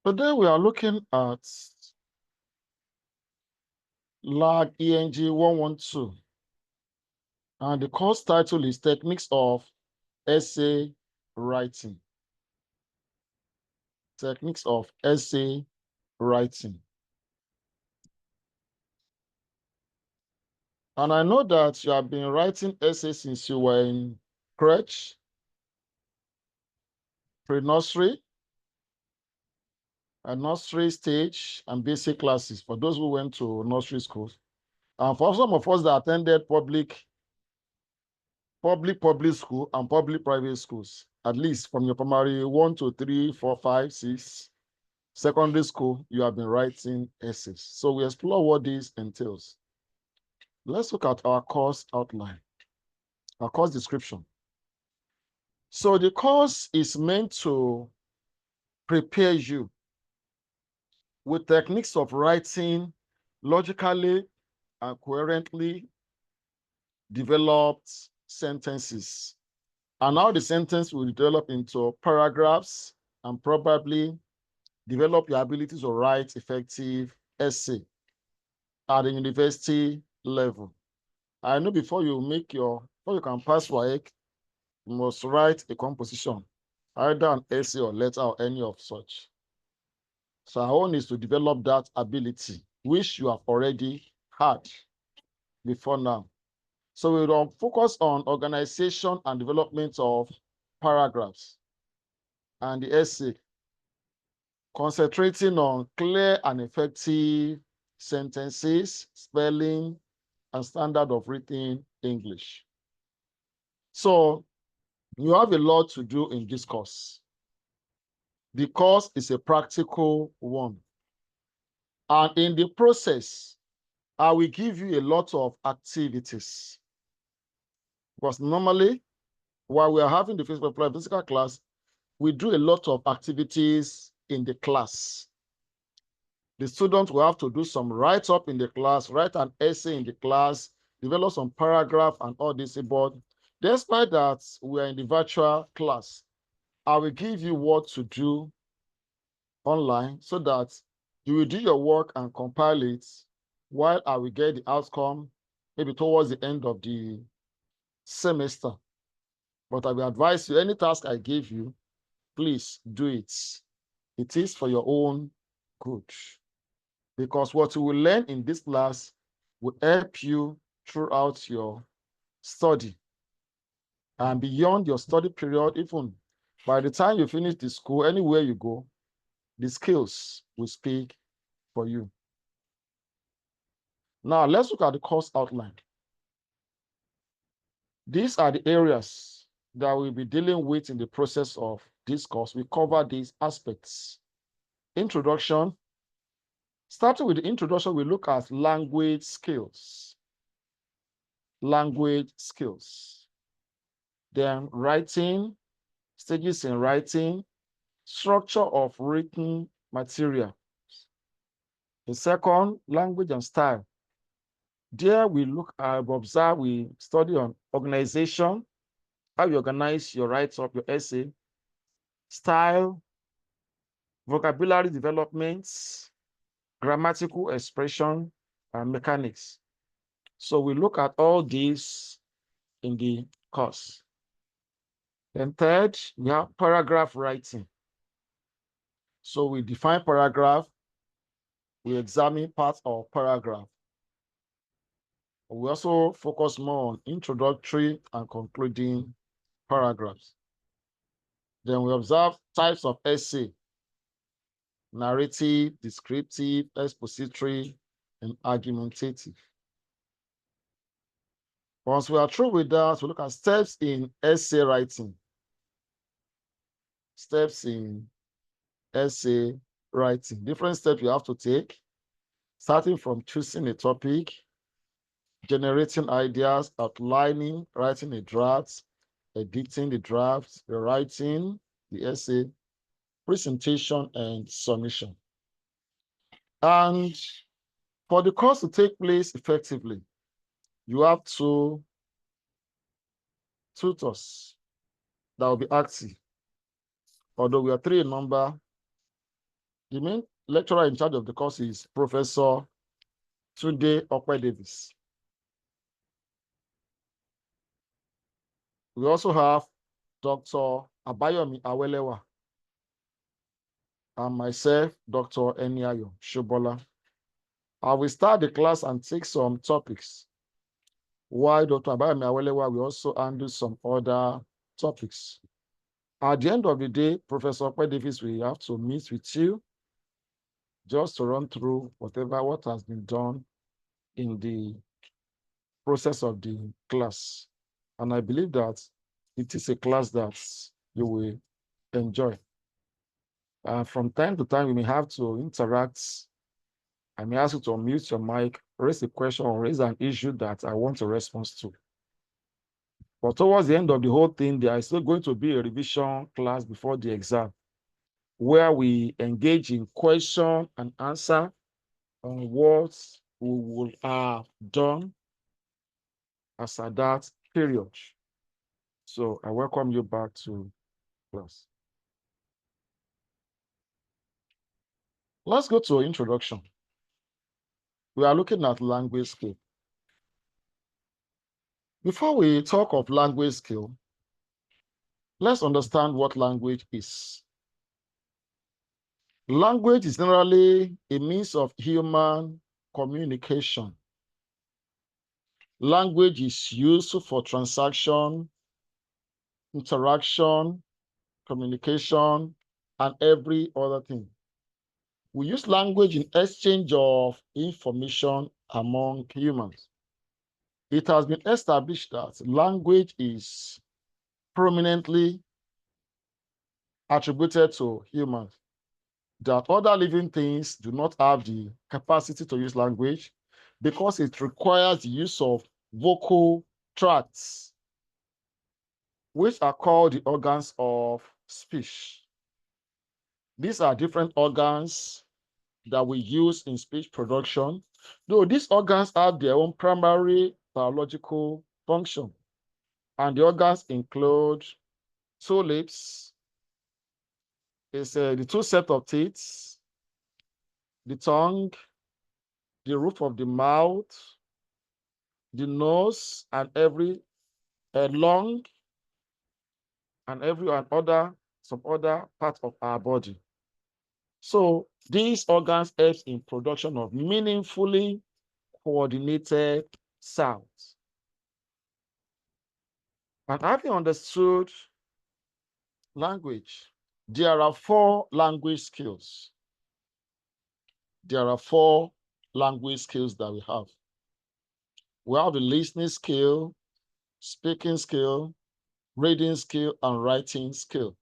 Today we are looking at lab ENG112, and the course title is Techniques of Essay Writing. Techniques of Essay Writing. And I know that you have been writing essays since you were in crèche, pre-nursery, and nursery stage, and basic classes for those who went to nursery schools. And for some of us that attended public school and public private schools, at least from your primary 1 to 3, 4, 5, 6, secondary school, you have been writing essays. So we explore what this entails. Let's look at our course outline, our course description. So the course is meant to prepare you with techniques of writing logically and coherently developed sentences. And now the sentence will develop into paragraphs and probably develop your ability to write effective essay at the university level. I know before you can pass WAEC, you must write a composition, either an essay or letter or any of such. So our own is to develop that ability, which you have already had before now. So we will focus on organization and development of paragraphs and the essay, concentrating on clear and effective sentences, spelling, and standard of written English. So you have a lot to do in this course. The course is a practical one. And in the process, I will give you a lot of activities. Because normally, while we are having the physical class, we do a lot of activities in the class. The students will have to do some write-up in the class, write an essay in the class, develop some paragraph and all this. But despite that, we are in the virtual class. I will give you what to do online so that you will do your work and compile it while I will get the outcome maybe towards the end of the semester. But I will advise you, any task I give you, please do it. It is for your own good. Because what you will learn in this class will help you throughout your study. And beyond your study period, even by the time you finish the school, anywhere you go, the skills will speak for you. Now, let's look at the course outline. These are the areas that we'll be dealing with in the process of this course. We cover these aspects. Introduction. Starting with the introduction, we look at language skills. Language skills. Then writing, stages in writing, structure of written material. The second, language and style. There we we study on organization, how you organize your write-up, your essay, style, vocabulary developments, grammatical expression, and mechanics. So we look at all these in the course. Then third, we have paragraph writing. So we define paragraph, we examine parts of paragraph. We also focus more on introductory and concluding paragraphs. Then we observe types of essay: narrative, descriptive, expository, and argumentative. Once we are through with that, we look at steps in essay writing. Steps in essay writing. Different steps you have to take, starting from choosing a topic, generating ideas, outlining, writing a draft, editing the draft, rewriting the essay, presentation, and submission. And for the course to take place effectively, you have two tutors that will be active. Although we are three in number, The main lecturer in charge of the course is Professor Tunde Okwe Davis. We also have Dr. Abayomi Awelewa and myself, Dr. Eniayo Shobola. I will start the class and take some topics, while Dr. Abayomi Awelewa will also handle some other topics. At the end of the day, Professor Okwe Davis will have to meet with you just to run through what has been done in the process of the class. And I believe that it is a class that you will enjoy. From time to time, we may have to interact. I may ask you to unmute your mic, raise a question, or raise an issue that I want a response to. But towards the end of the whole thing, there is still going to be a revision class before the exam, where we engage in question and answer on what we will have done as at that period. So I welcome you back to class. Let's go to introduction. We are looking at language skill. Before we talk of language skill, let's understand what language is. Language is generally a means of human communication. Language is used for transaction, interaction, communication, and every other thing. We use language in exchange of information among humans. It has been established that language is prominently attributed to humans, that other living things do not have the capacity to use language because it requires the use of vocal tracts, which are called the organs of speech. These are different organs that we use in speech production, though these organs have their own primary biological function. And the organs include two lips, the two sets of teeth, the tongue, the roof of the mouth, the nose, and every lung, and some other part of our body. So these organs help in production of meaningfully coordinated sounds. And having understood language, there are four language skills. There are four language skills that we have. We have the listening skill, speaking skill, reading skill, and writing skill.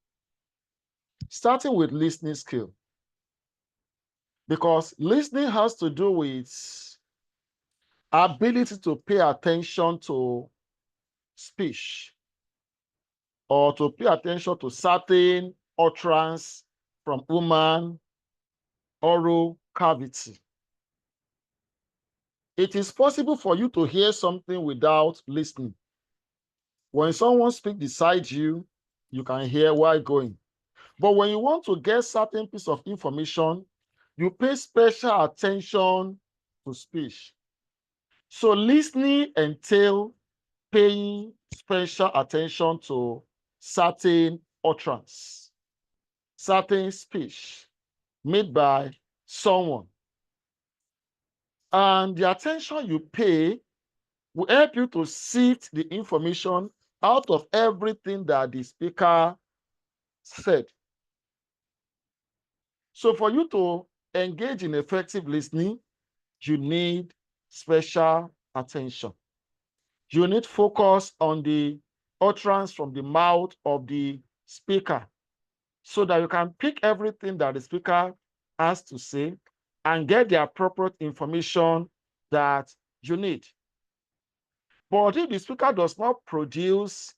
Starting with listening skill, because listening has to do with ability to pay attention to speech or to pay attention to certain utterance from human oral cavity. It is possible for you to hear something without listening. When someone speaks beside you, you can hear while going. But when you want to get certain piece of information, you pay special attention to speech. So listening entails paying special attention to certain utterance, certain speech made by someone. And the attention you pay will help you to sift the information out of everything that the speaker said. So for you to engage in effective listening, you need special attention. You need focus on the utterance from the mouth of the speaker so that you can pick everything that the speaker has to say and get the appropriate information that you need. But if the speaker does not produce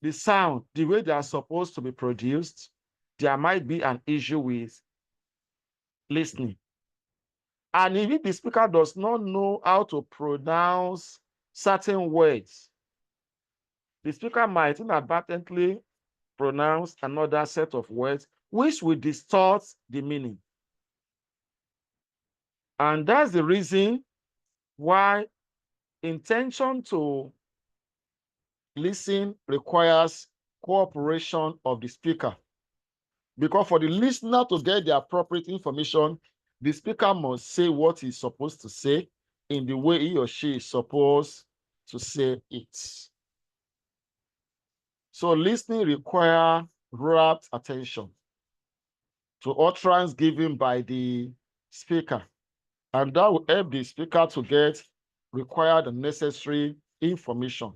the sound the way they are supposed to be produced, there might be an issue with listening. And if the speaker does not know how to pronounce certain words, the speaker might inadvertently pronounce another set of words, which will distort the meaning. And that's the reason why intention to listen requires cooperation of the speaker. Because for the listener to get the appropriate information, the speaker must say what he's supposed to say in the way he or she is supposed to say it. So listening requires rapt attention to utterance given by the speaker. And that will help the speaker to get required and necessary information.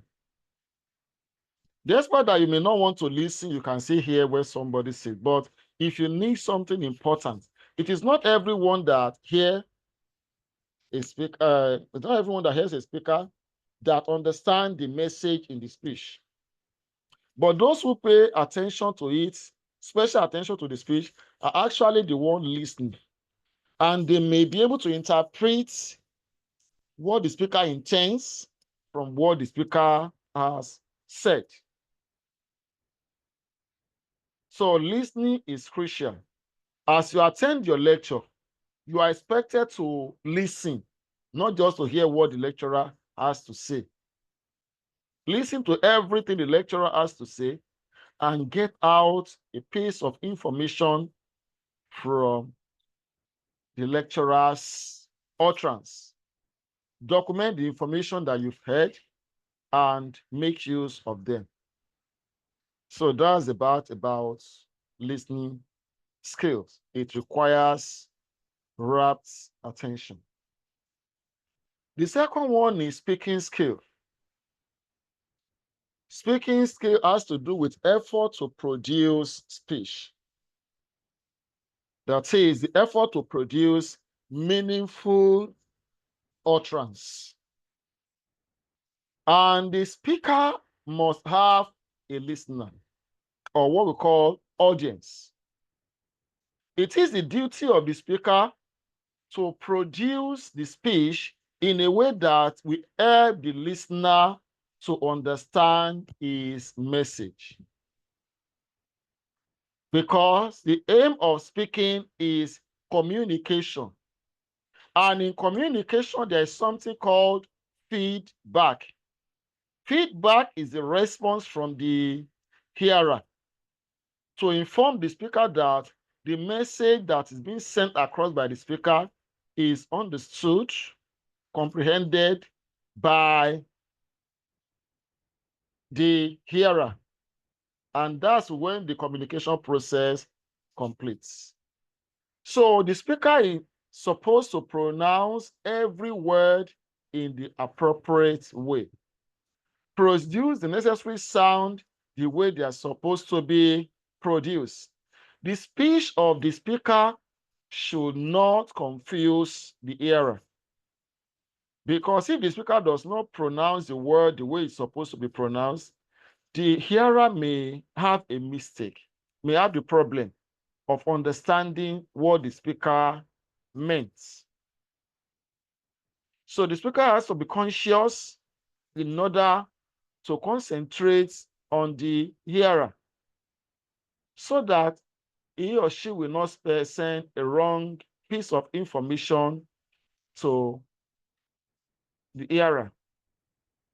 Despite that you may not want to listen, you can see here where somebody says, but if you need something important, it is not everyone that hears a speaker, it's not everyone that hears a speaker that understands the message in the speech. But those who pay attention to it, special attention to the speech, are actually the one listening. And they may be able to interpret what the speaker intends from what the speaker has said. So listening is crucial. As you attend your lecture, you are expected to listen, not just to hear what the lecturer has to say. Listen to everything the lecturer has to say and get out a piece of information from the lecturer's utterance. Document the information that you've heard and make use of them. So that's about listening skills. It requires rapt attention. The second one is speaking skill. Speaking skill has to do with effort to produce speech. That is, the effort to produce meaningful utterance. And the speaker must have a listener, or what we call audience. It is the duty of the speaker to produce the speech in a way that will help the listener to understand his message. Because the aim of speaking is communication. And in communication, there is something called feedback. Feedback is the response from the hearer to inform the speaker that the message that is being sent across by the speaker is understood, comprehended by the hearer. And that's when the communication process completes. So the speaker is supposed to pronounce every word in the appropriate way. Produce the necessary sound the way they are supposed to be produced. The speech of the speaker should not confuse the hearer. Because if the speaker does not pronounce the word the way it's supposed to be pronounced, the hearer may have a mistake, may have the problem of understanding what the speaker meant. So the speaker has to be conscious in order to concentrate on the hearer so that he or she will not send a wrong piece of information to the hearer.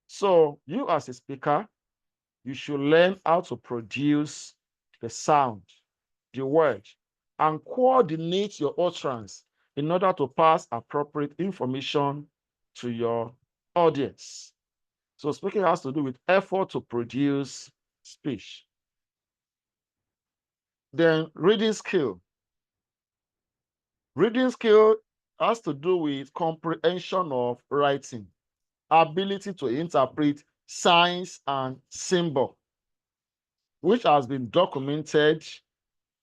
So you as a speaker, you should learn how to produce the sound, the word, and coordinate your utterance in order to pass appropriate information to your audience. So speaking has to do with effort to produce speech. Then reading skill. Reading skill has to do with comprehension of writing, ability to interpret signs and symbol, which has been documented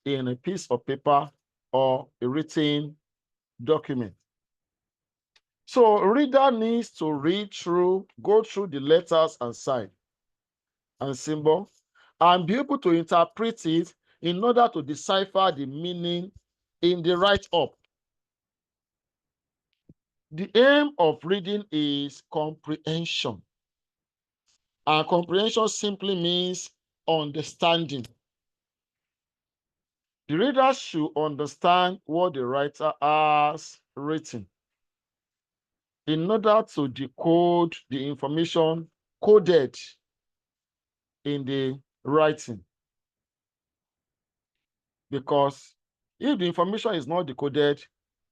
in a piece of paper or a written document. So a reader needs to go through the letters and sign and symbol, and be able to interpret it in order to decipher the meaning in the write-up. The aim of reading is comprehension. And comprehension simply means understanding. The reader should understand what the writer has written. in order to decode the information coded in the writing. Because if the information is not decoded,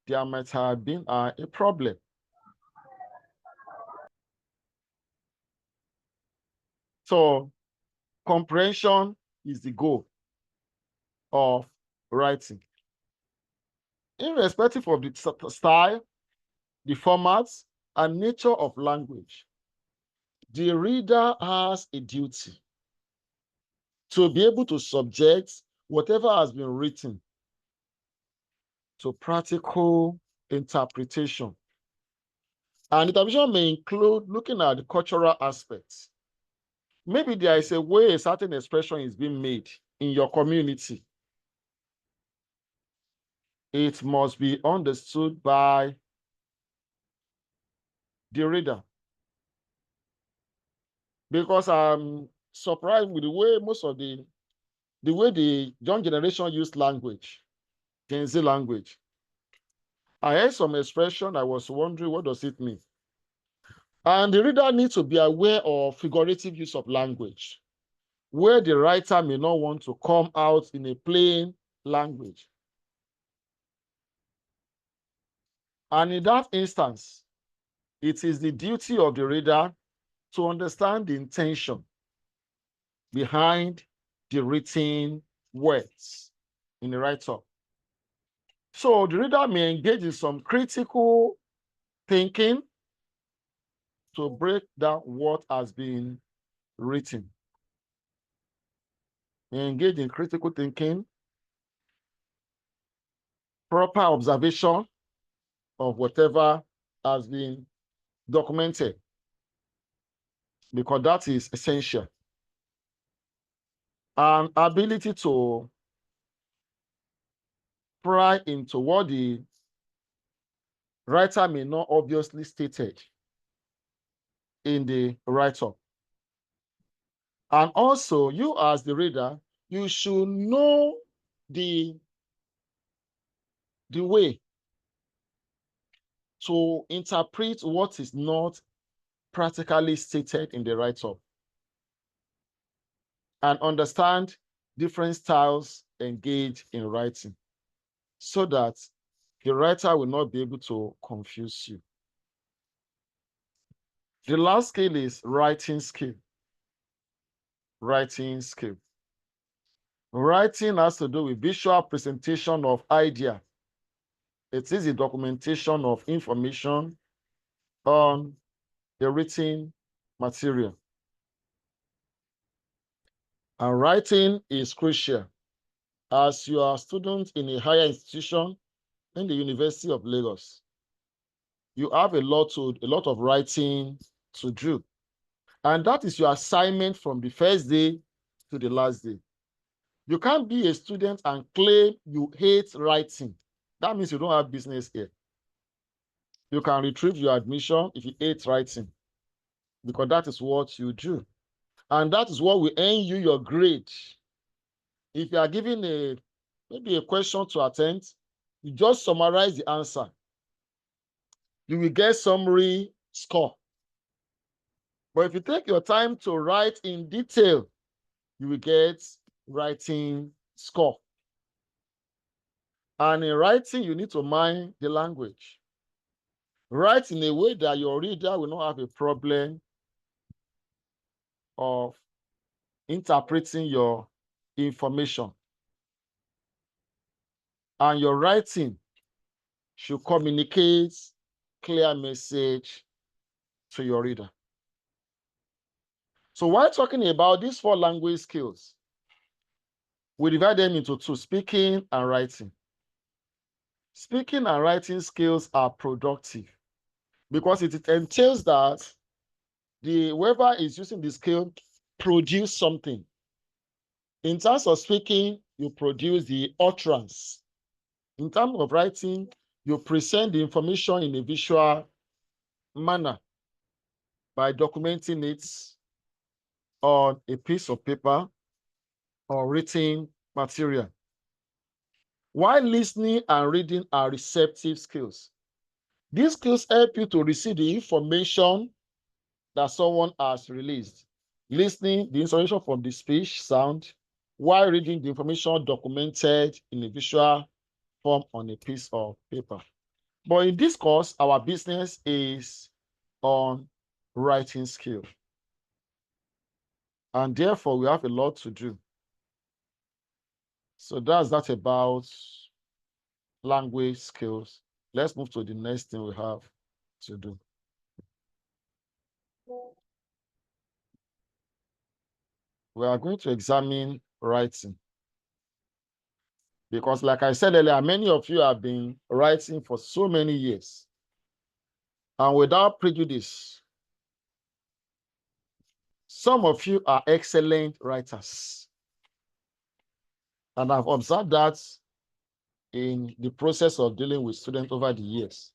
there might have been a problem. So comprehension is the goal of writing. Irrespective of the style, the formats, and nature of language, the reader has a duty to be able to subject whatever has been written to practical interpretation. And interpretation may include looking at the cultural aspects. Maybe there is a way a certain expression is being made in your community. It must be understood by the reader. Because I'm surprised with the way most of the way the young generation use language, Gen Z language. I heard some expression, I was wondering, what does it mean? And the reader needs to be aware of figurative use of language, where the writer may not want to come out in a plain language. And in that instance, it is the duty of the reader to understand the intention behind the written words in the write-up. So the reader may engage in some critical thinking to break down what has been written. May engage in critical thinking, proper observation of whatever has been documented, because that is essential. And ability to pry into what the writer may not obviously stated in the write-up. And also, you as the reader, you should know the way to interpret what is not practically stated in the write-up and understand different styles engaged in writing so that the writer will not be able to confuse you. The last skill is writing skill. Writing skill. Writing has to do with visual presentation of idea. It is the documentation of information on the written material. And writing is crucial as you are a student in a higher institution in the University of Lagos. You have a lot of writing to do. And that is your assignment from the first day to the last day. You can't be a student and claim you hate writing. That means you don't have business here. You can retrieve your admission if you hate writing, because that is what you do. And that is what will earn you your grade. If you are given maybe a question to attempt, you just summarize the answer. You will get summary score. But if you take your time to write in detail, you will get writing score. And in writing, you need to mind the language. Write in a way that your reader will not have a problem of interpreting your information. And your writing should communicate clear message to your reader. So while talking about these 4 language skills, we divide them into 2, speaking and writing. Speaking and writing skills are productive because it entails that whoever is using the skill produce something. In terms of speaking, you produce the utterance. In terms of writing, you present the information in a visual manner by documenting it on a piece of paper or written material. While listening and reading are receptive skills, These skills help you to receive the information that someone has released. Listening the information from the speech sound while reading the information documented in a visual form on a piece of paper. But in this course, our business is on writing skill. And therefore, we have a lot to do. So that's that about language skills. Let's move to the next thing we have to do. We are going to examine writing. Because like I said earlier, many of you have been writing for so many years. And without prejudice, some of you are excellent writers. And I've observed that in the process of dealing with students over the years,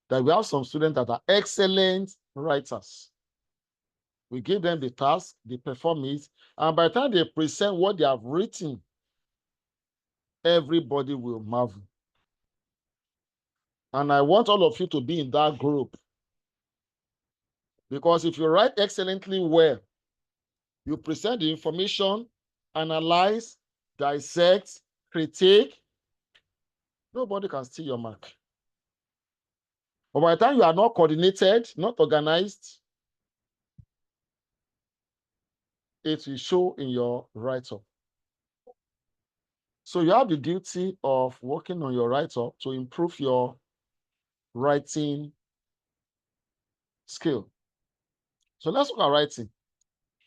that we have some students that are excellent writers. We give them the task, they perform it, and by the time they present what they have written, everybody will marvel. And I want all of you to be in that group. Because if you write excellently well, you present the information, analyze, dissect, critique, nobody can steal your mark. But by the time you are not coordinated, not organized, it will show in your write-up. So you have the duty of working on your write-up to improve your writing skill. So let's look at writing.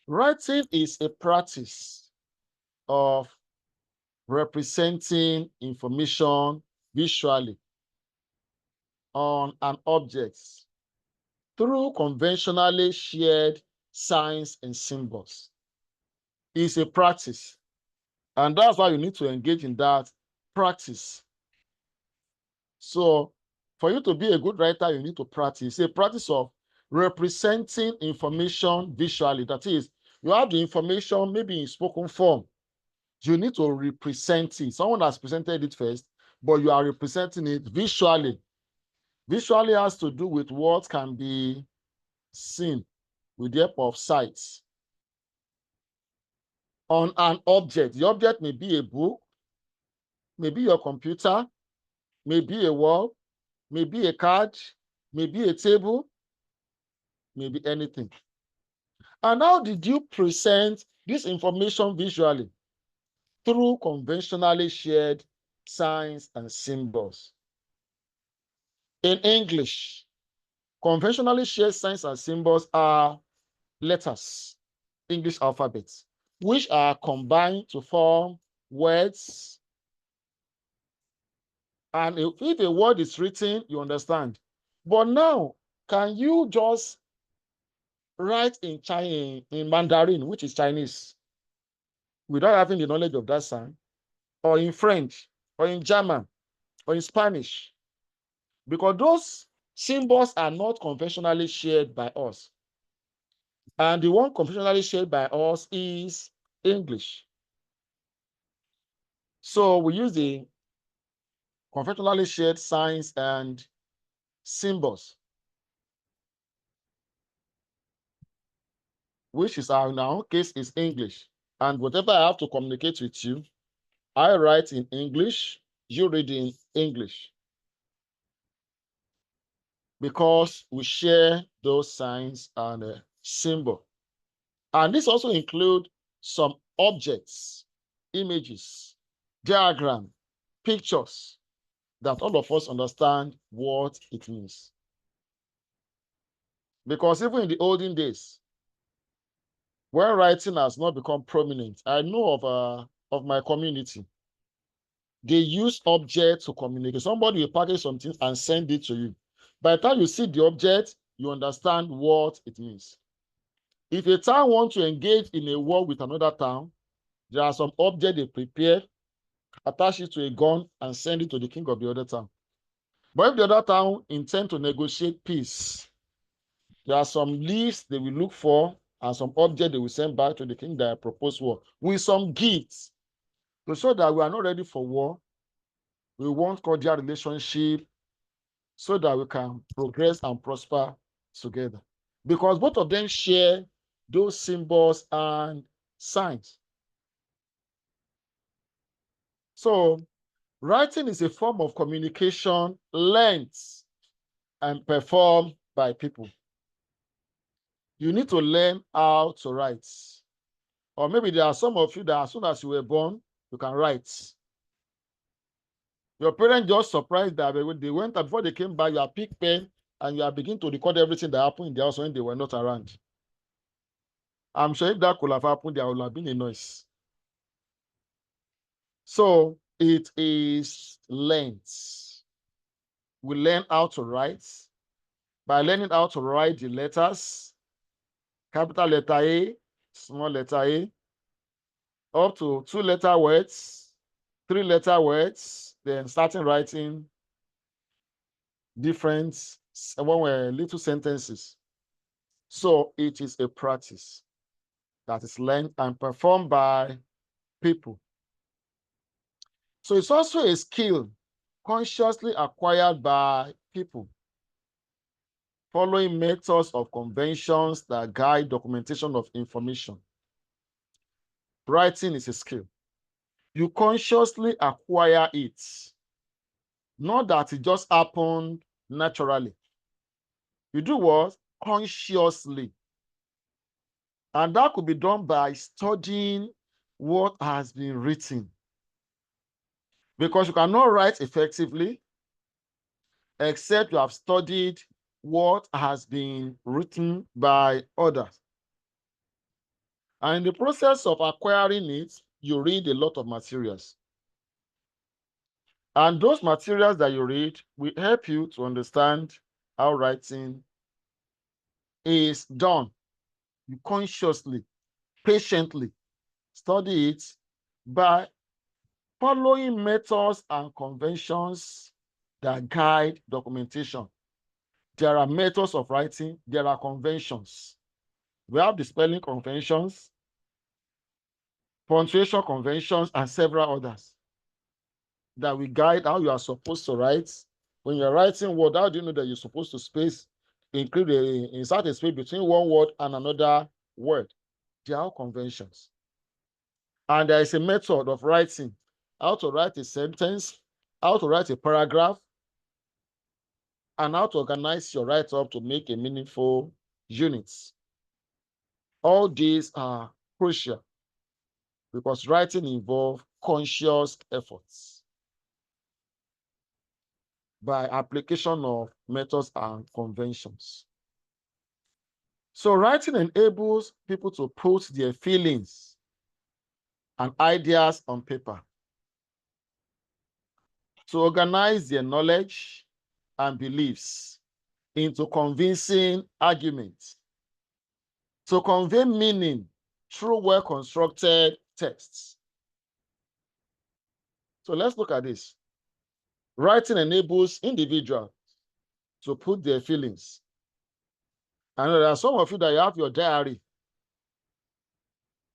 Writing is a practice of representing information visually on an object through conventionally shared signs and symbols. It's a practice. And that's why you need to engage in that practice. So for you to be a good writer, you need to practice. It's a practice of representing information visually. That is, you have the information maybe in spoken form. You need to represent it. Someone has presented it first, but you are representing it visually. Visually has to do with what can be seen with the help of sight. On an object, the object may be a book, maybe your computer, maybe a wall, maybe a card, maybe a table, maybe anything. And how did you present this information visually? Through conventionally shared signs and symbols. In English, conventionally shared signs and symbols are letters, English alphabets, which are combined to form words. And if a word is written, you understand. But now, can you just write in Chinese, in Mandarin, which is Chinese, without having the knowledge of that sign, or in French, or in German, or in Spanish? Because those symbols are not conventionally shared by us. And the one conventionally shared by us is English. So we use the conventionally shared signs and symbols, which is in our case is English. And whatever I have to communicate with you, I write in English, you read in English. Because we share those signs and symbol. And this also includes some objects, images, diagram, pictures that all of us understand what it means. Because even in the olden days, when writing has not become prominent, I know of my community, they use objects to communicate. Somebody will package something and send it to you. By the time you see the object, you understand what it means. If a town wants to engage in a war with another town, there are some objects they prepare, attach it to a gun, and send it to the king of the other town. But if the other town intends to negotiate peace, there are some leaves they will look for and some objects they will send back to the king that proposed war with some gifts to show that we are not ready for war. We want cordial relationship. so that we can progress and prosper together. Because both of them share those symbols and signs. So writing is a form of communication learned and performed by people. You need to learn how to write. Or maybe there are some of you that as soon as you were born, you can write. Your parents just surprised that when they went, before they came back, you are pick pen and you are beginning to record everything that happened in the house when they were not around. I'm sure if that could have happened, there would have been a noise. So it is learned. We learn how to write. By learning how to write the letters, capital letter A, small letter A, up to 2-letter words, 3-letter words, then starting writing different little sentences. So it is a practice that is learned and performed by people. So it's also a skill consciously acquired by people, following methods of conventions that guide documentation of information. Writing is a skill. You consciously acquire it, not that it just happened naturally. You do what? Consciously. And that could be done by studying what has been written. Because you cannot write effectively except you have studied what has been written by others. And in the process of acquiring it, you read a lot of materials. And those materials that you read will help you to understand how writing is done. You consciously, patiently study it by following methods and conventions that guide documentation. There are methods of writing, there are conventions. We have the spelling conventions, punctuation conventions, and several others that will guide how you are supposed to write. When you're writing word, how do you know that you're supposed to insert a space between one word and another word? They are all conventions. And there is a method of writing, how to write a sentence, how to write a paragraph, and how to organize your write-up to make a meaningful unit. All these are crucial because writing involves conscious efforts by application of methods and conventions. So writing enables people to put their feelings and ideas on paper, to organize their knowledge and beliefs into convincing arguments, to convey meaning through well-constructed texts. So let's look at this. Writing enables individuals to put their feelings. And there are some of you that you have your diary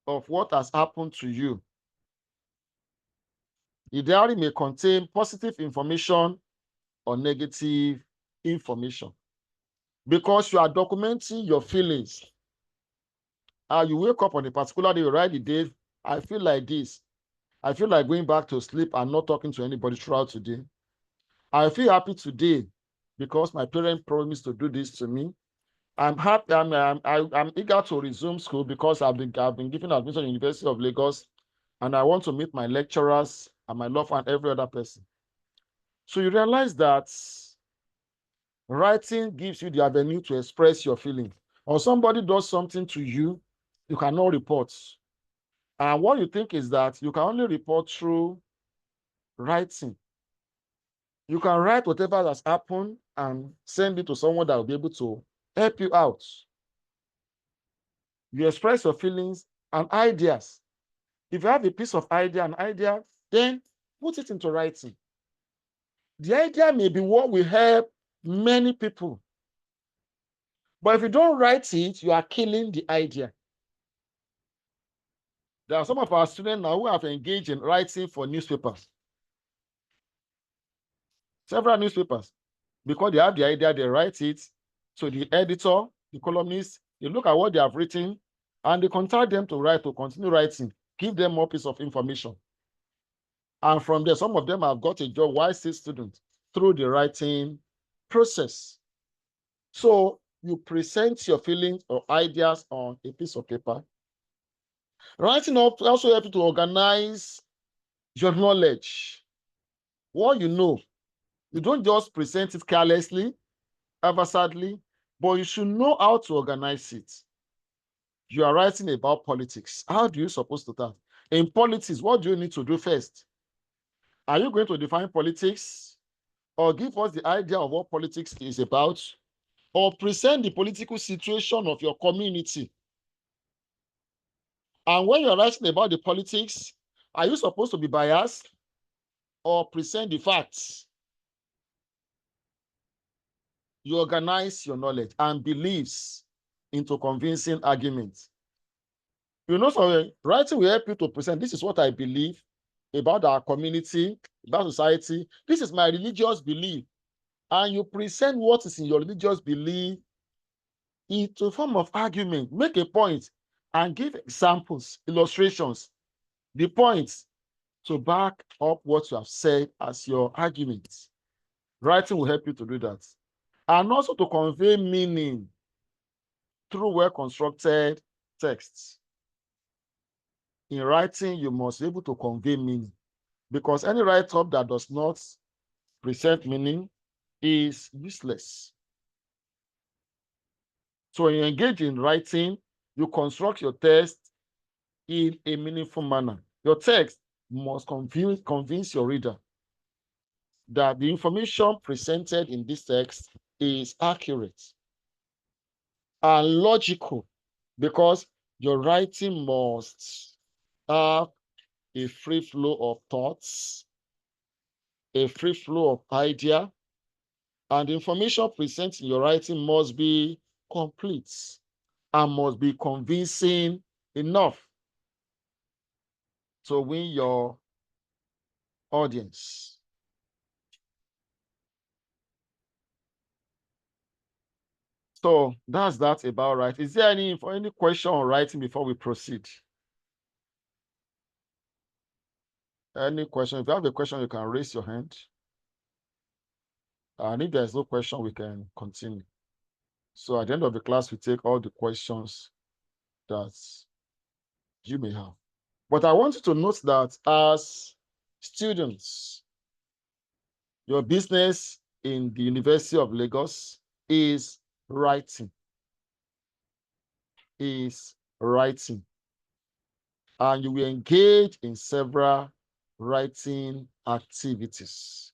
of what has happened to you. The diary may contain positive information or negative information because you are documenting your feelings. You wake up on a particular day, you write the day, I feel like this. I feel like going back to sleep and not talking to anybody throughout today. I feel happy today because my parents promised to do this to me. I'm happy. I'm eager to resume school because I've been given admission to the University of Lagos, and I want to meet my lecturers and my love and every other person. So you realize that writing gives you the avenue to express your feelings. Or somebody does something to you, you cannot report. And what you think is that you can only report through writing. You can write whatever has happened and send it to someone that will be able to help you out. You express your feelings and ideas. If you have a piece of idea, then put it into writing. The idea may be what will help many people. But if you don't write it, you are killing the idea. There are some of our students now who have engaged in writing for newspapers. Several newspapers. Because they have the idea, they write it. So the editor, the columnist, they look at what they have written and they contact them to write, to continue writing, give them more piece of information. And from there, some of them have got a job while still students through the writing process. So you present your feelings or ideas on a piece of paper. Writing also helps you to organize your knowledge. What you know, you don't just present it carelessly, haphazardly, but you should know how to organize it. You are writing about politics. How do you supposed to start? In politics, what do you need to do first? Are you going to define politics or give us the idea of what politics is about or present the political situation of your community? And when you're writing about the politics, are you supposed to be biased or present the facts? You organize your knowledge and beliefs into convincing arguments. You know, so writing will help you to present, this is what I believe about our community, about society. This is my religious belief. And you present what is in your religious belief into a form of argument. Make a point and give examples, illustrations, the points to back up what you have said as your argument. Writing will help you to do that. And also to convey meaning through well-constructed texts. In writing, you must be able to convey meaning, because any write-up that does not present meaning is useless. So when you engage in writing, you construct your text in a meaningful manner. Your text must convince your reader that the information presented in this text is accurate and logical, because your writing must have a free flow of thoughts, a free flow of idea, and the information presented in your writing must be complete and must be convincing enough to win your audience. So that's that about writing. Is there any question on writing before we proceed? Any question? If you have a question, you can raise your hand. And if there's no question, we can continue. So at the end of the class, we take all the questions that you may have. But I want you to note that as students, your business in the University of Lagos is writing. And you will engage in several writing activities.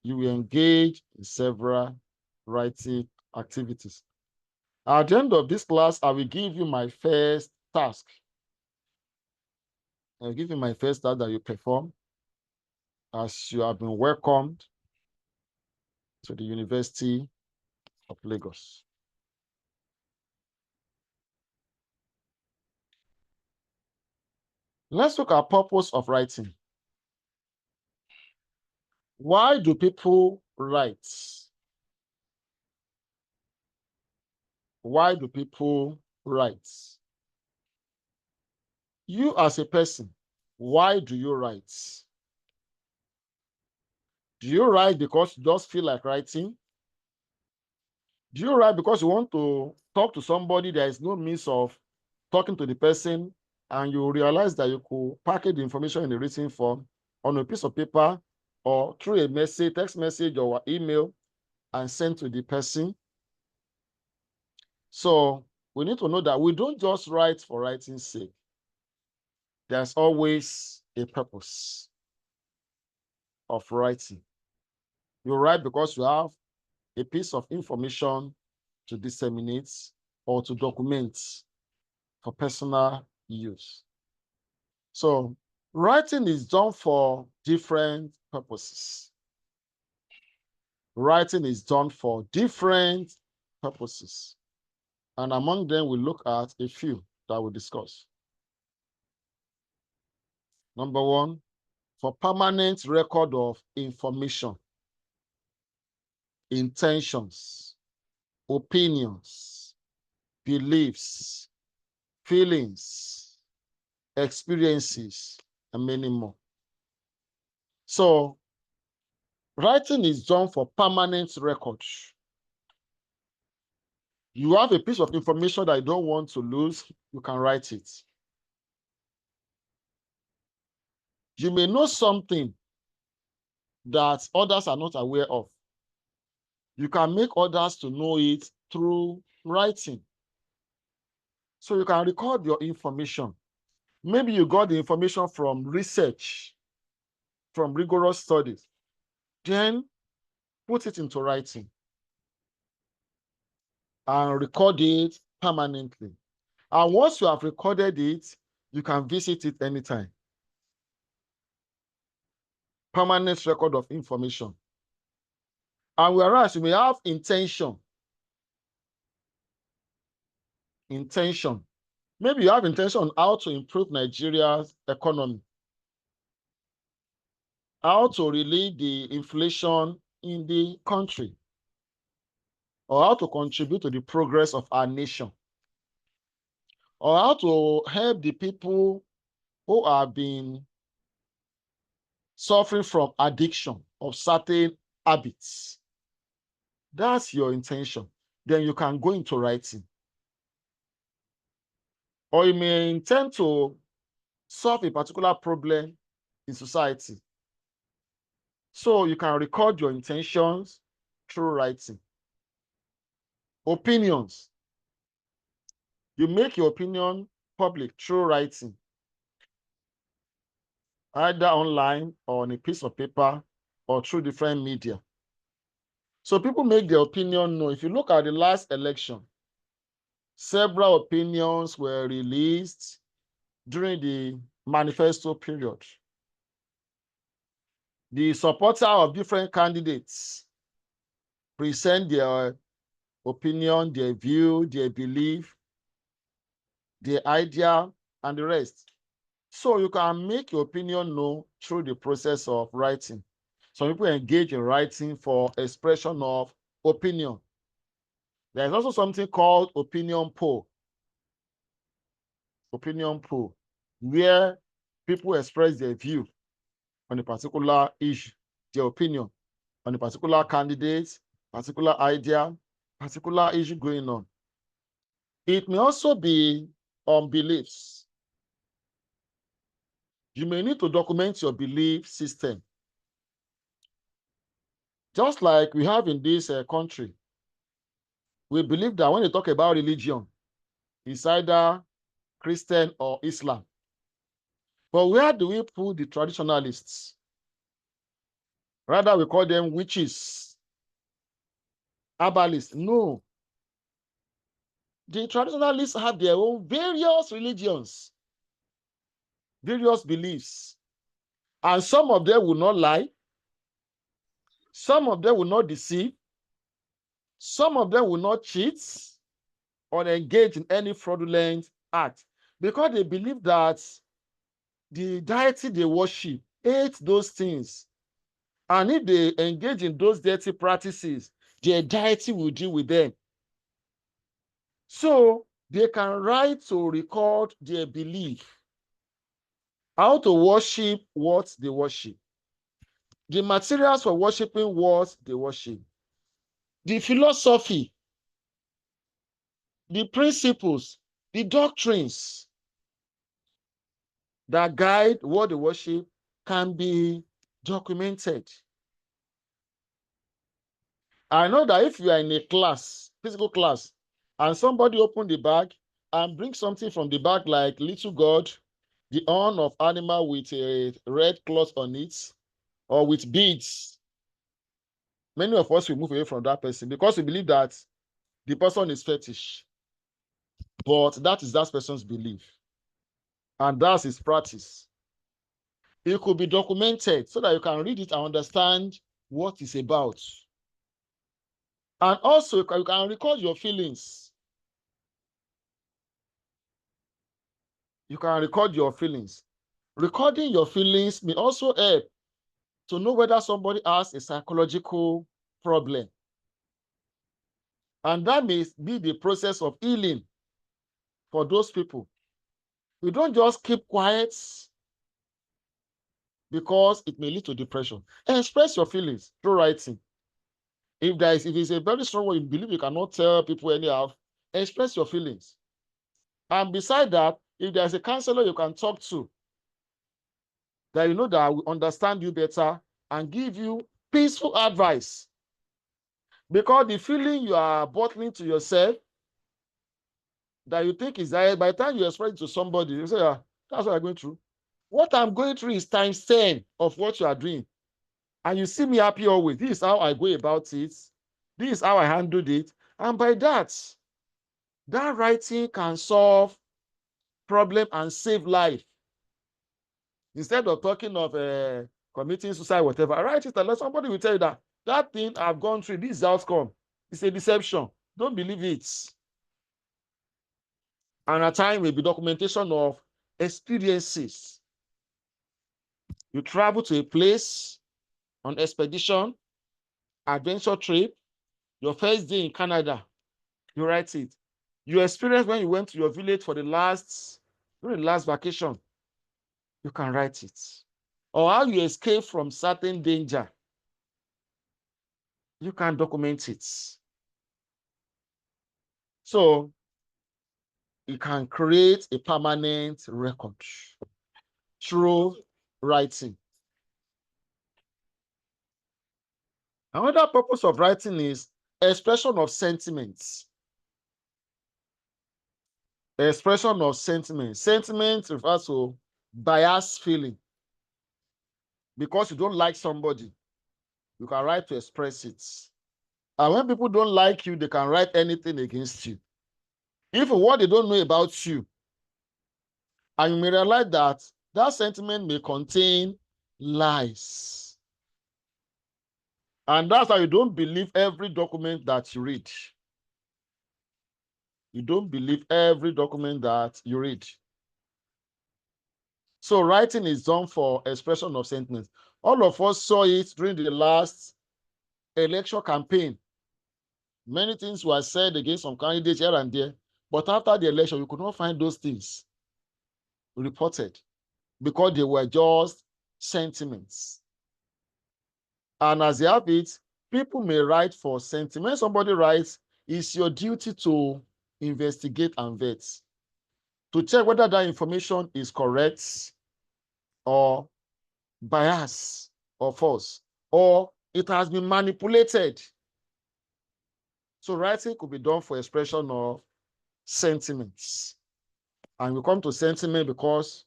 You will engage in several writing activities. At the end of this class, I will give you my first task. I'll give you my first task that you perform as you have been welcomed to the University of Lagos. Let's look at purpose of writing. Why do people write? Why do people write? You as a person, why do you write? Do you write because you just feel like writing? Do you write because you want to talk to somebody, there is no means of talking to the person, and you realize that you could package the information in a written form on a piece of paper or through a message, text message or email, and send to the person? So we need to know that we don't just write for writing's sake. There's always a purpose of writing. You write because you have a piece of information to disseminate or to document for personal use. So writing is done for different purposes. Writing is done for different purposes. And among them, we look at a few that we'll discuss. Number one, for permanent record of information. intentions, opinions, beliefs, feelings, experiences, and many more. So writing is done for permanent record. You have a piece of information that you don't want to lose, you can write it. You may know something that others are not aware of. You can make others to know it through writing. So you can record your information. Maybe you got the information from research, from rigorous studies. Then put it into writing and record it permanently. And once you have recorded it, you can visit it anytime. Permanent record of information. And whereas you may have intention. Maybe you have intention on how to improve Nigeria's economy, how to relieve the inflation in the country, or how to contribute to the progress of our nation, or how to help the people who have been suffering from addiction of certain habits. That's your intention. Then you can go into writing. Or you may intend to solve a particular problem in society. So you can record your intentions through writing. Opinions. You make your opinion public through writing, either online or on a piece of paper or through different media. So people make their opinion known. If you look at the last election, several opinions were released during the manifesto period. The supporter of different candidates present their opinion, their view, their belief, their idea, and the rest. So you can make your opinion known through the process of writing. Some people engage in writing for expression of opinion. There is also something called opinion poll. Opinion poll, where people express their view on a particular issue, their opinion on a particular candidate, particular idea, particular issue going on. It may also be on beliefs. You may need to document your belief system. Just like we have in this country, we believe that when they talk about religion, it's either Christian or Islam. But where do we put the traditionalists? Rather, we call them witches, herbalists. No. The traditionalists have their own various religions, various beliefs. And some of them will not lie. Some of them will not deceive. Some of them will not cheat or engage in any fraudulent act, because they believe that the deity they worship hates those things. And if they engage in those dirty practices, their deity will deal with them. So they can write to record their belief, how to worship what they worship, the materials for worshiping what they worship, the philosophy, the principles, the doctrines that guide what they worship can be documented. I know that if you are in a class, physical class, and somebody open the bag and bring something from the bag like little god, the horn of animal with a red cloth on it, or with beads, many of us will move away from that person because we believe that the person is fetish. But that is that person's belief. And that's his practice. It could be documented so that you can read it and understand what it's about. And also, you can record your feelings. You can record your feelings. Recording your feelings may also help to know whether somebody has a psychological problem. And that may be the process of healing for those people. You don't just keep quiet because it may lead to depression. Express your feelings through writing. If it's a very strong one, you believe you cannot tell people anyhow, express your feelings. And beside that, if there's a counselor you can talk to, that you know that will understand you better and give you peaceful advice. Because the feeling you are bottling to yourself that you think is there, by the time you express it to somebody, you say, yeah, that's what I'm going through. What I'm going through is times 10 of what you are doing. And you see me happy always. This is how I go about it. This is how I handled it. And by that writing can solve problem and save life. Instead of talking of committing suicide, whatever, write it and let somebody will tell you that thing I've gone through, this is the outcome. It's a deception. Don't believe it. And at times will be documentation of experiences. You travel to a place on expedition, adventure trip, your first day in Canada, you write it. You experience when you went to your village for during the last vacation, you can write it. Or how you escape from certain danger, you can document it. So you can create a permanent record through writing. Another purpose of writing is expression of sentiments. Expression of sentiments. Sentiment refers to biased feeling. Because you don't like somebody, you can write to express it. And when people don't like you, they can write anything against you. If what they don't know about you, and you may realize that sentiment may contain lies. And that's why you don't believe every document that you read. You don't believe every document that you read. So writing is done for expression of sentiments. All of us saw it during the last election campaign. Many things were said against some candidates here and there, but after the election, you could not find those things reported because they were just sentiments. And as they have it, people may write for sentiment. When somebody writes, it's your duty to investigate and vet, to check whether that information is correct or biased or false, or it has been manipulated. So writing could be done for expression of sentiments. And we come to sentiment because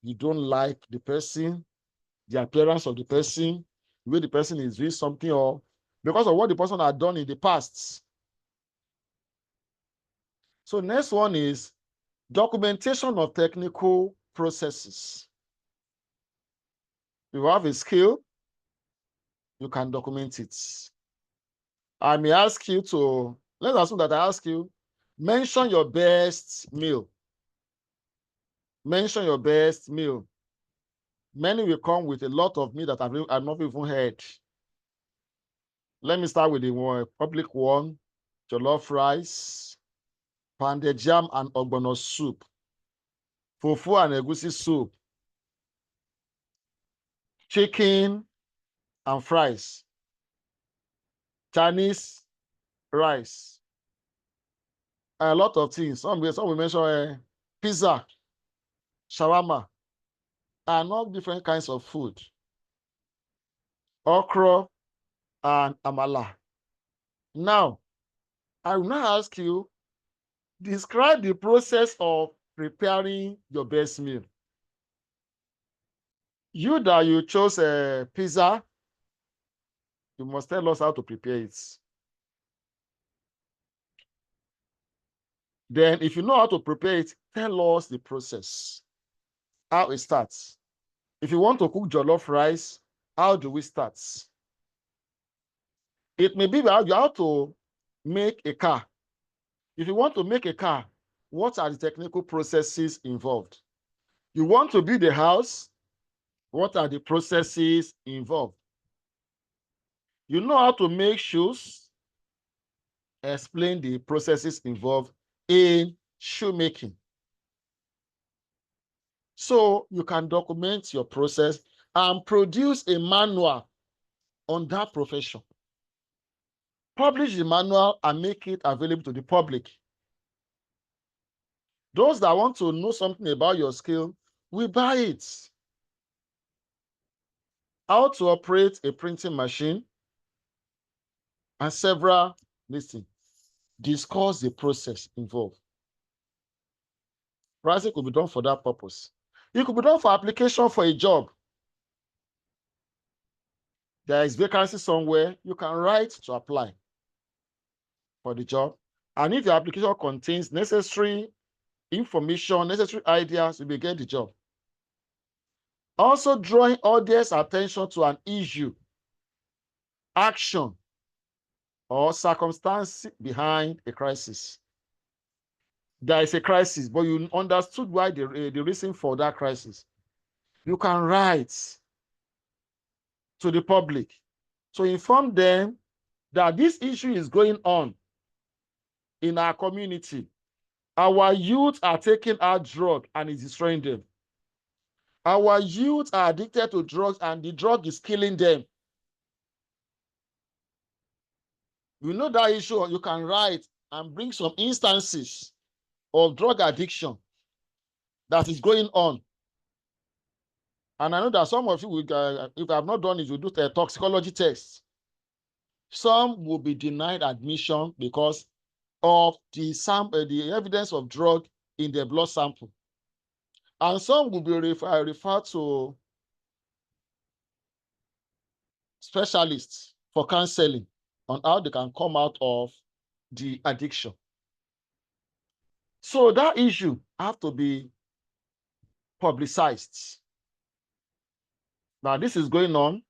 you don't like the person, the appearance of the person, the way the person is doing something, or because of what the person had done in the past. So next one is documentation of technical processes. If you have a skill, you can document it. I may ask you to, let's assume that I ask you, mention your best meal. Mention your best meal. Many will come with a lot of meal that I've not even heard. Let me start with the one, public one: jollof rice, pounded yam and ogbono soup, fufu and egusi soup, chicken and fries, Chinese rice, a lot of things. Some will mention pizza, shawarma, and all different kinds of food, okra and amala. Now, I will now ask you, describe the process of preparing your best meal. You chose a pizza, you must tell us how to prepare it. Then if you know how to prepare it, tell us the process, how it starts. If you want to cook jollof rice, how do we start? It may be how you have to make a car. If you want to make a car, what are the technical processes involved? You want to build a house, what are the processes involved? You know how to make shoes, explain the processes involved in shoemaking. So you can document your process and produce a manual on that profession. Publish the manual and make it available to the public. Those that want to know something about your skill will buy it. How to operate a printing machine and several listings. Discuss the process involved. Pricing could be done for that purpose. It could be done for application for a job. There is vacancy somewhere, you can write to apply for the job. And if the application contains necessary information, necessary ideas, you will get the job. Also drawing audience attention to an issue, action, or circumstance behind a crisis. There is a crisis, but you understood why the reason for that crisis. You can write to the public to inform them that this issue is going on in our community. Our youth are taking our drug and it's destroying them. Our youth are addicted to drugs and the drug is killing them. You know that issue, you can write and bring some instances of drug addiction that is going on. And I know that some of you, if I have not done it, you do a toxicology test. Some will be denied admission because of the evidence of drug in their blood sample. And some will be referred to specialists for counseling on how they can come out of the addiction. So that issue have to be publicized. Now this is going on,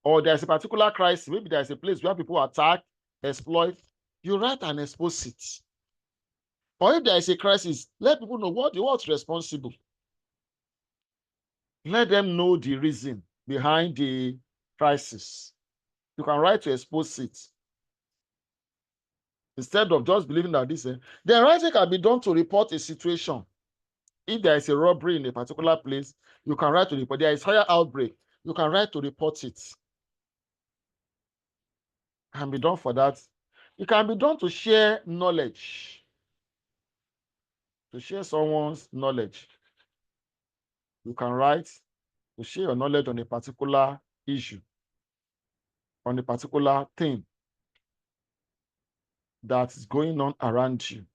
or there's a particular crisis, maybe there's a place where people attack, exploit, you write and expose it. Or if there is a crisis, let people know what's responsible. Let them know the reason behind the crisis. You can write to expose it. Instead of just believing that this, then writing can be done to report a situation. If there is a robbery in a particular place, you can write to report. There is fire outbreak, you can write to report it. Can be done for that. It can be done to share knowledge, to share someone's knowledge. You can write to share your knowledge on a particular issue, on a particular thing that is going on around you.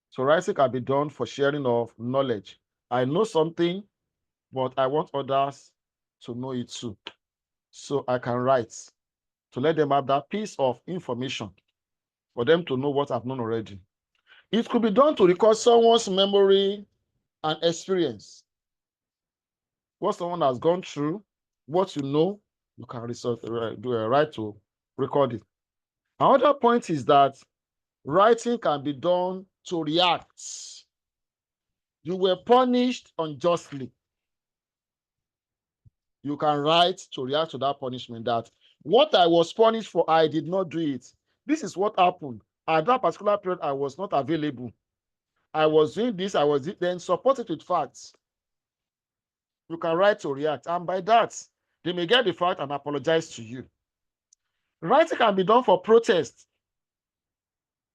So writing can be done for sharing of knowledge. I know something, but I want others to know it too. So I can write to let them have that piece of information for them to know what I've known already. It could be done to record someone's memory and experience. What someone has gone through, what you know, you can do a right to record it. Another point is that writing can be done to react. You were punished unjustly. You can write to react to that punishment, that what I was punished for, I did not do it. This is what happened. At that particular period, I was not available. I was doing this, then support it with facts. You can write to react, and by that, they may get the fact and apologize to you. Writing can be done for protest.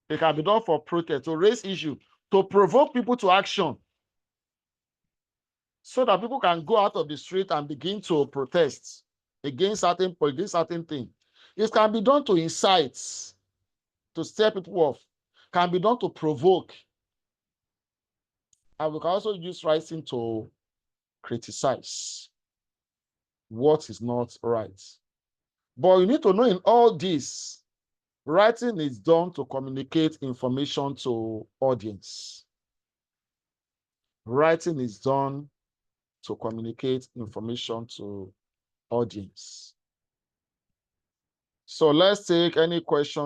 It can be done for protest, to raise issue, to provoke people to action, so that people can go out of the street and begin to protest against certain things. It can be done to incite, to stir people off. Can be done to provoke. And we can also use writing to criticize what is not right. But you need to know, in all this, writing is done to communicate information to audience. Writing is done to communicate information to audience. So let's take any question.